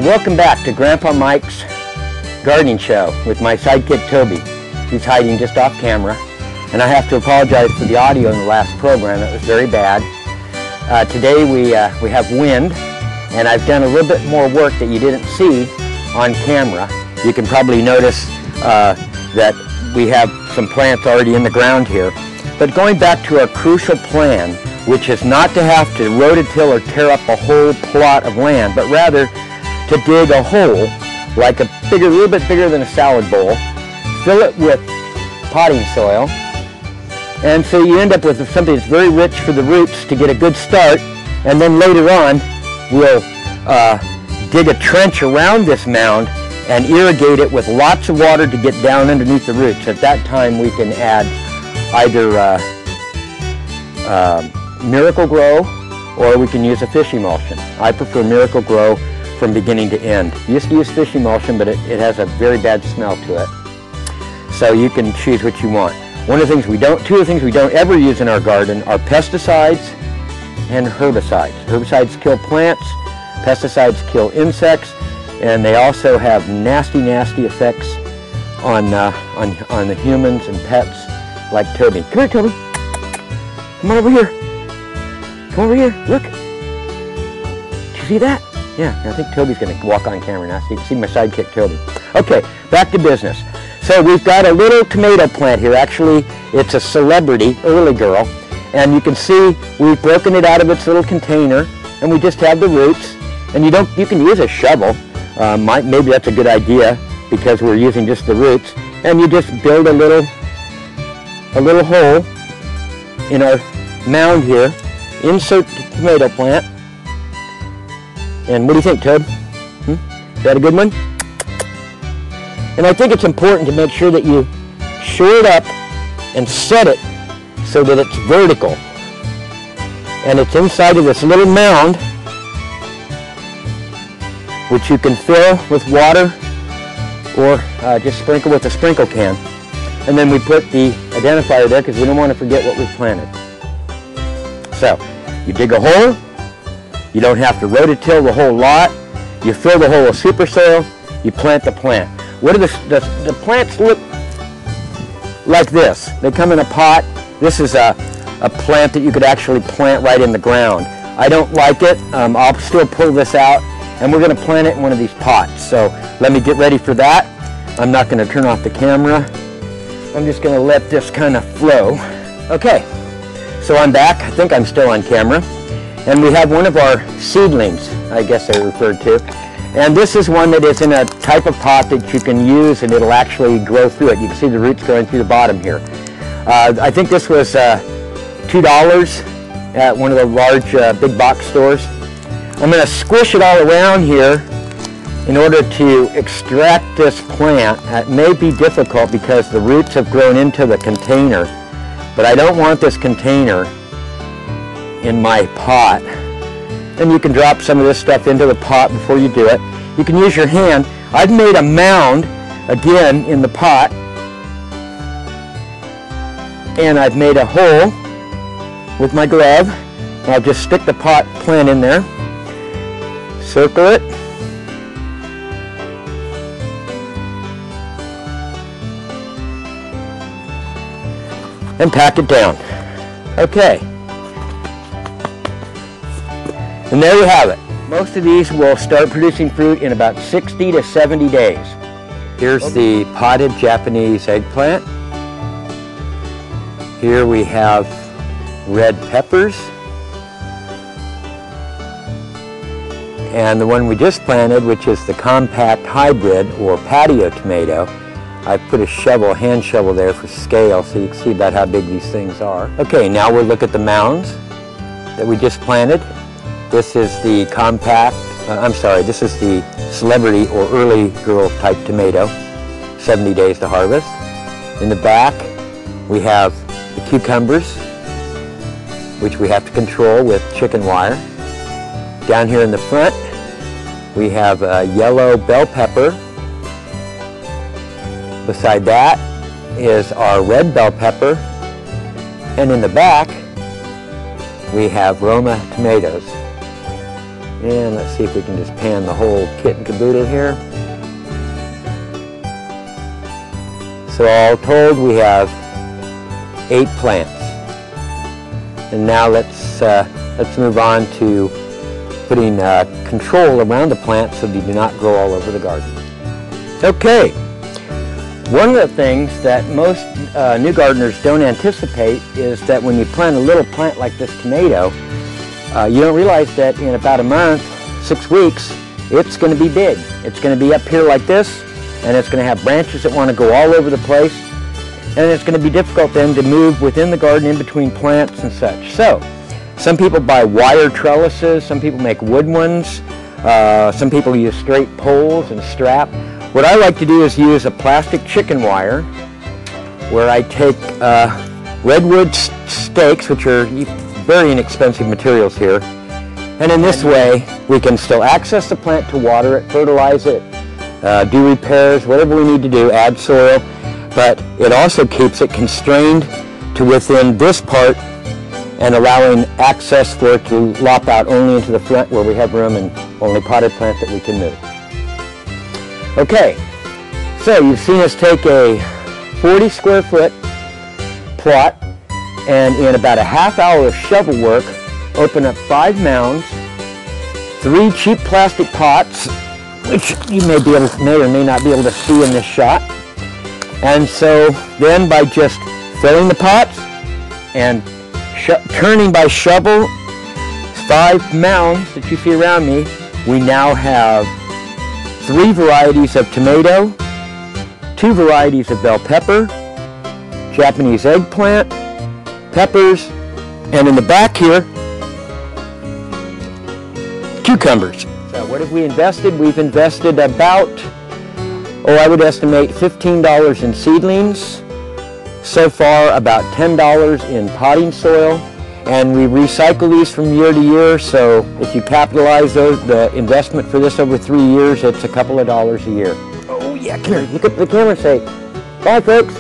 Welcome back to Grandpa Mike's gardening show with my sidekick Toby. He's hiding just off camera, and I have to apologize for the audio in the last program. It was very bad. Today we have wind, and I've done a little bit more work that you didn't see on camera. You can probably notice that we have some plants already in the ground here. But going back to our crucial plan, which is not to have to rototill or tear up a whole plot of land, but rather to dig a hole, like a little bit bigger than a salad bowl, fill it with potting soil, and so you end up with something that's very rich for the roots to get a good start, and then later on we'll dig a trench around this mound and irrigate it with lots of water to get down underneath the roots. At that time we can add either Miracle-Gro, or we can use a fish emulsion. I prefer Miracle-Gro from beginning to end. I used to use fish emulsion, but it has a very bad smell to it. So you can choose what you want. Two of the things we don't ever use in our garden are pesticides and herbicides. Herbicides kill plants, pesticides kill insects, and they also have nasty, nasty effects on the humans and pets like Toby. Come here, Toby. Come on over here. Come over here. Look. Did you see that? Yeah, I think Toby's going to walk on camera now, so you can see my sidekick, Toby. Okay, back to business. So we've got a little tomato plant here. Actually, it's a celebrity, early girl. And you can see we've broken it out of its little container, and we just have the roots. And you can use a shovel. Maybe that's a good idea because we're using just the roots. And you just build a little hole in our mound here. Insert the tomato plant. And what do you think, Toad? Is that a good one? And I think it's important to make sure that you shore it up and set it so that it's vertical. And it's inside of this little mound, which you can fill with water or just sprinkle with a sprinkle can. And then we put the identifier there because we don't want to forget what we've planted. So, you dig a hole. You don't have to rototill the whole lot. You fill the hole with super soil. You plant the plant. What do the plants look like? This. They come in a pot. This is a plant that you could actually plant right in the ground. I don't like it. I'll still pull this out, and we're going to plant it in one of these pots. So let me get ready for that. I'm not going to turn off the camera. I'm just going to let this kind of flow. Okay, so I'm back. I think I'm still on camera. And we have one of our seedlings, I guess I referred to. And this is one that is in a type of pot that you can use and it'll actually grow through it. You can see the roots growing through the bottom here. I think this was $2 at one of the large big box stores. I'm going to squish it all around here in order to extract this plant. It may be difficult because the roots have grown into the container, but I don't want this container in my pot. And you can drop some of this stuff into the pot before you do it. You can use your hand. I've made a mound again in the pot, and I've made a hole with my glove. I'll just stick the pot plant in there, circle it, and pack it down. Okay. And there you have it. Most of these will start producing fruit in about 60 to 70 days. Here's the potted Japanese eggplant. Here we have red peppers. And the one we just planted, which is the compact hybrid or patio tomato. I put a hand shovel there for scale so you can see about how big these things are. Okay, now we'll look at the mounds that we just planted. This is the this is the celebrity or early girl type tomato, 70 days to harvest. In the back, we have the cucumbers, which we have to control with chicken wire. Down here in the front, we have a yellow bell pepper. Beside that is our red bell pepper. And in the back, we have Roma tomatoes. And let's see if we can just pan the whole kit and caboodle here. So all told, we have 8 plants. And now let's move on to putting control around the plants so they do not grow all over the garden. Okay, one of the things that most new gardeners don't anticipate is that when you plant a little plant like this tomato, you don't realize that in about a month, 6 weeks, it's going to be big. It's going to be up here like this, and it's going to have branches that want to go all over the place, and it's going to be difficult then to move within the garden in between plants and such. So, some people buy wire trellises, some people make wood ones, some people use straight poles and strap. What I like to do is use a plastic chicken wire where I take redwood stakes, which are very inexpensive materials here, and in this way we can still access the plant to water it, fertilize it, do repairs, whatever we need to do, add soil, but it also keeps it constrained to within this part and allowing access for it to lop out only into the front where we have room and only potted plant that we can move. Okay, so you've seen us take a 40 square foot plot and in about a half hour of shovel work, open up 5 mounds, 3 cheap plastic pots, which you may or may not be able to see in this shot. And so then by just filling the pots and turning by shovel 5 mounds that you see around me, we now have 3 varieties of tomato, 2 varieties of bell pepper, Japanese eggplant, peppers, and in the back here, cucumbers. So what have we invested? We've invested about, I would estimate $15 in seedlings. So far about $10 in potting soil, and we recycle these from year to year, so if you capitalize the investment for this over 3 years, it's a couple of dollars a year. Oh yeah, come here, look at the camera and say, bye folks.